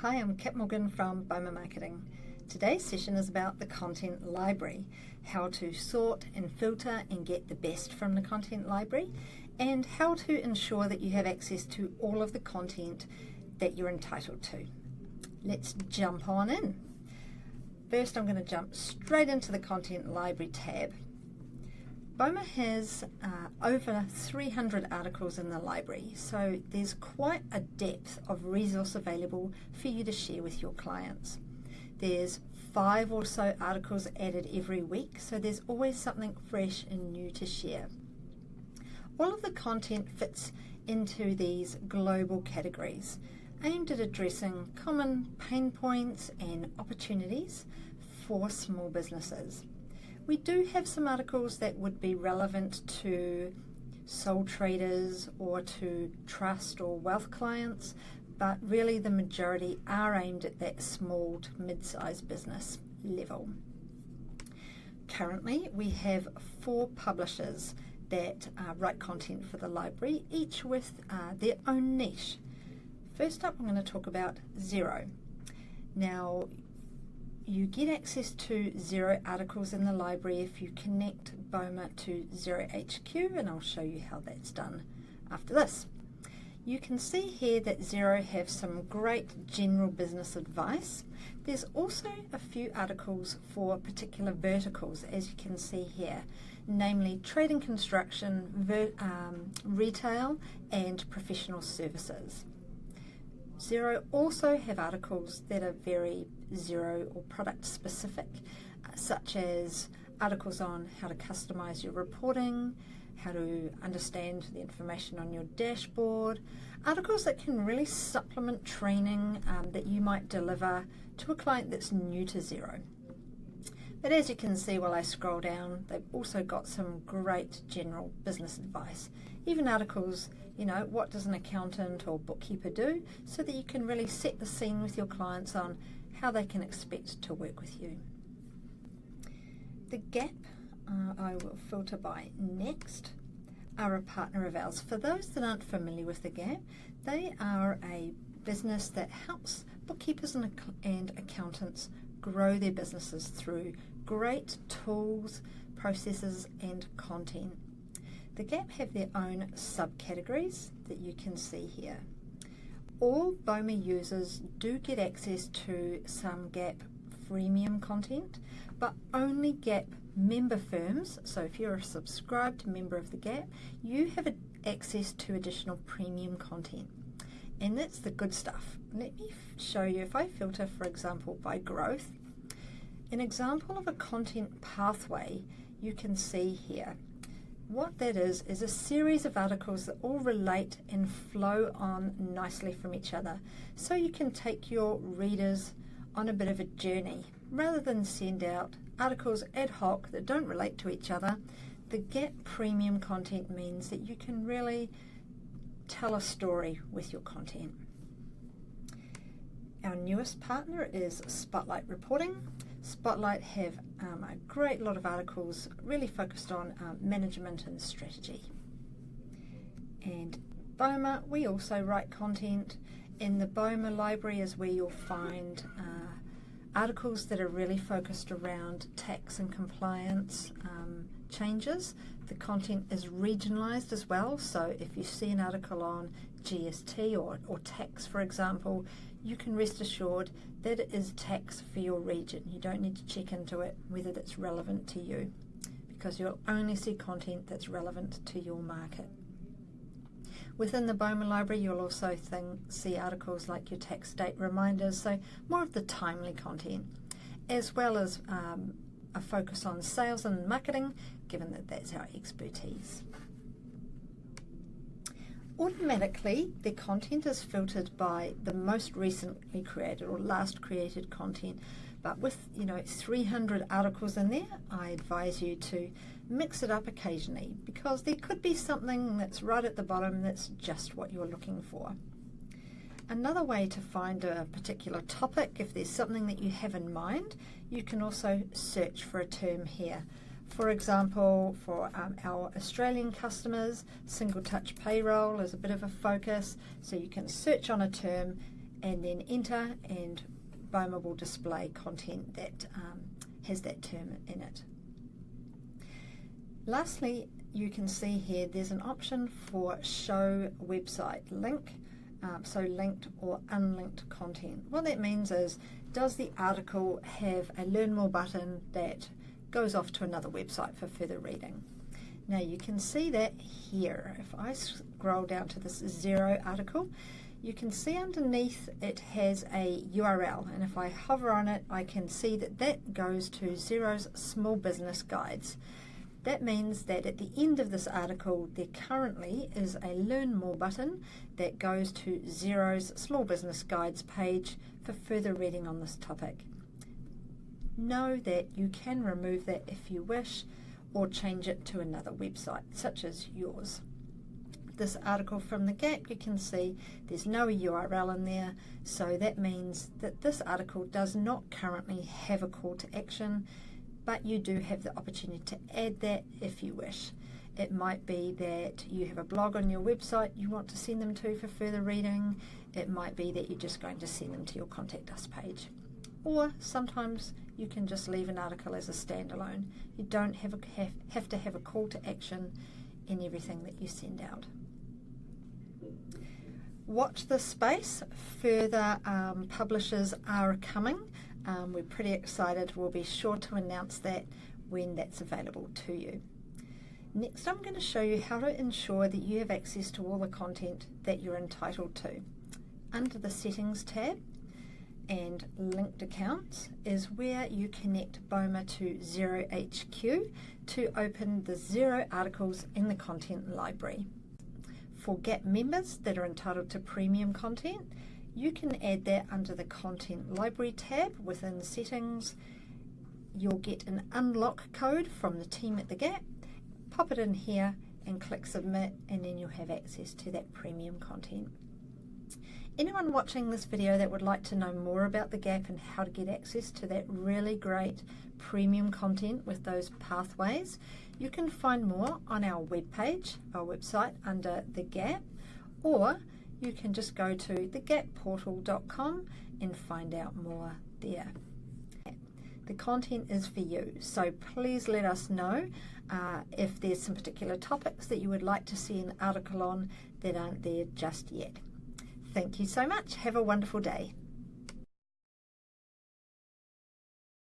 Hi, I'm Kit Morgan from BOMA Marketing. Today's session is about the content library, how to sort and filter and get the best from the content library, and how to ensure that you have access to all of the content that you're entitled to. Let's jump on in. First, I'm going to jump straight into the content library tab. BOMA has over 300 articles in the library, so there's quite a depth of resource available for you to share with your clients. There's 5 or so articles added every week, so there's always something fresh and new to share. All of the content fits into these global categories, aimed at addressing common pain points and opportunities for small businesses. We do have some articles that would be relevant to sole traders or to trust or wealth clients, but really the majority are aimed at that small to mid-sized business level. Currently, we have 4 publishers that write content for the library, each with their own niche. First up, I'm going to talk about Xero. Now, you get access to Xero articles in the library if you connect BOMA to Xero HQ, and I'll show you how that's done after this. You can see here that Xero have some great general business advice. There's also a few articles for particular verticals, as you can see here, namely trade and construction, retail and professional services. Xero also have articles that are very Xero or product specific, such as articles on how to customize your reporting, how to understand the information on your dashboard, articles that can really supplement training that you might deliver to a client that's new to Xero. But as you can see while I scroll down, they've also got some great general business advice. Even articles, what does an accountant or bookkeeper do, so that you can really set the scene with your clients on how they can expect to work with you. The Gap, I will filter by next, are a partner of ours. For those that aren't familiar with The Gap, they are a business that helps bookkeepers and accountants grow their businesses through great tools, processes and content. The Gap have their own subcategories that you can see here. All BOMA users do get access to some Gap freemium content, but only Gap member firms, so if you're a subscribed member of the Gap, you have access to additional premium content. And that's the good stuff. Let me show you. If I filter, for example, by growth, an example of a content pathway you can see here. What that is a series of articles that all relate and flow on nicely from each other, so you can take your readers on a bit of a journey. Rather than send out articles ad hoc that don't relate to each other, the Gap premium content means that you can really tell a story with your content. Our newest partner is Spotlight Reporting. Spotlight have a great lot of articles really focused on management and strategy. And BOMA, we also write content. In the BOMA library is where you'll find articles that are really focused around tax and compliance changes. The content is regionalised as well, so if you see an article on GST or tax, for example, you can rest assured that it is tax for your region. You don't need to check into it whether that's relevant to you, because you'll only see content that's relevant to your market. Within the BOMA library, you'll also see articles like your tax date reminders, so more of the timely content, as well as a focus on sales and marketing, given that that's our expertise. Automatically, the content is filtered by the most recently created or last created content, but with 300 articles in there, I advise you to mix it up occasionally, because there could be something that's right at the bottom that's just what you're looking for. Another way to find a particular topic, if there's something that you have in mind, you can also search for a term here. For example, for our Australian customers, single touch payroll is a bit of a focus, so you can search on a term and then enter, and BOMA will display content that has that term in it. Lastly, you can see here there's an option for show website link, so linked or unlinked content. What that means is, does the article have a learn more button that goes off to another website for further reading? Now you can see that here. If I scroll down to this Xero article, you can see underneath it has a URL, and if I hover on it, I can see that that goes to Xero's Small Business Guides. That means that at the end of this article there currently is a Learn More button that goes to Xero's Small Business Guides page for further reading on this topic. Know that you can remove that if you wish, or change it to another website, such as yours. This article from the Gap, you can see there's no URL in there, so that means that this article does not currently have a call to action, but you do have the opportunity to add that if you wish. It might be that you have a blog on your website you want to send them to for further reading. It might be that you're just going to send them to your Contact Us page. Or sometimes you can just leave an article as a standalone. You don't have to have a call to action in everything that you send out. Watch this space. Further publishers are coming. We're pretty excited. We'll be sure to announce that when that's available to you. Next, I'm going to show you how to ensure that you have access to all the content that you're entitled to. Under the Settings tab and Linked Accounts is where you connect BOMA to Xero HQ to open the Xero articles in the Content Library. For Gap members that are entitled to premium content, you can add that under the Content Library tab within Settings. You'll get an unlock code from the team at the Gap, pop it in here and click Submit, and then you'll have access to that premium content. Anyone watching this video that would like to know more about the Gap and how to get access to that really great premium content with those pathways, you can find more on our webpage, our website under the Gap, or you can just go to thegapportal.com and find out more there. The content is for you, so please let us know if there's some particular topics that you would like to see an article on that aren't there just yet. Thank you so much. Have a wonderful day.